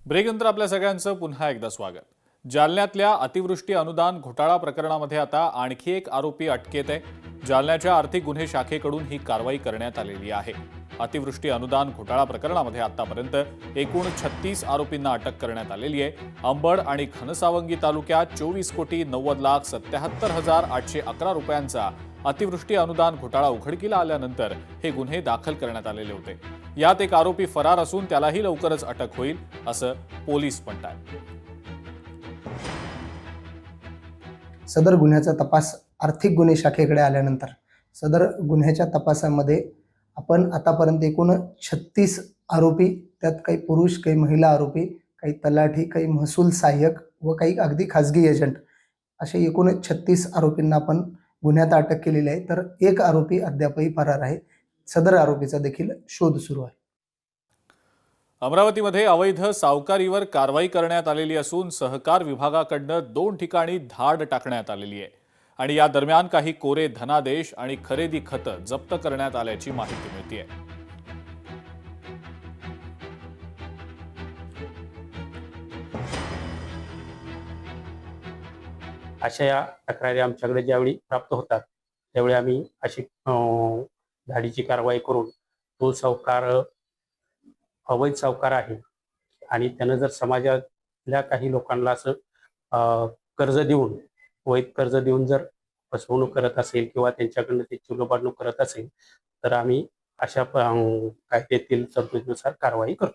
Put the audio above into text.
ब्रेकनंतर आपल्या सगळ्यांचं पुन्हा एकदा स्वागत। जालन्यातल्या अतिवृष्टी अनुदान घोटाळा प्रकरणामध्ये आता आणखी एक आरोपी अटकेत आहे। जालन्याच्या आर्थिक गुन्हे शाखेकडून ही कारवाई करण्यात आलेली आहे। अतिवृष्टी अनुदान घोटाळा प्रकरणामध्ये आतापर्यंत एकूण 36 आरोपींना अटक करण्यात आलेली आहे। अंबड आणि घनसावंगी तालुक्यात 24,90,77,811 रुपयांचा अतिवृष्टी अनुदान घोटाळा उघडकीला आल्यानंतर हे गुन्हे दाखल करण्यात आलेले होते। यात एक आरोपी फरार असून त्यालाही लवकरच अटक होईल असं पोलीस म्हणतात। सदर गुन्ह्याचा तपास आर्थिक गुन्हे शाखेकडे आल्यानंतर सदर गुन्ह्याच्या तपासामध्ये आपण आतापर्यंत एकूण 36 आरोपी, त्यात काही पुरुष, काही महिला आरोपी, काही तलाठी, काही महसूल सहाय्यक व काही अगदी खाजगी एजंट असे एकूण 36 आरोपींना आपण गुन्ह्यात अटक केलेली आहे। तर एक आरोपी अद्यापही फरार आहे। सदर आरोपीचा देखील शोध सुरू आहे। अमरावतीमध्ये अवैध सावकारीवर कारवाई करण्यात आलेली असून सहकार विभागाकडून 2 ठिकाणी धाड टाकण्यात आलेली आहे आणि या दरम्यान काही कोरे धनादेश आणि खरेदी खतं जप्त करण्यात आल्याची माहिती मिळते। अशा या तक्रारी आमच्याकडे ज्यावेळी प्राप्त होतात त्यावेळी आम्ही अशी धाडीची कारवाई करून तो सावकार अवैध सावकार आहे आणि त्यानं जर समाजातल्या काही लोकांना असं कर्ज देऊन, वैध कर्ज देऊन जर फसवणूक करत असेल किंवा त्यांच्याकडनं ते चुलबाडणूक करत असेल तर आम्ही अशा कायद्यातील तरतुदीनुसार कारवाई करतो।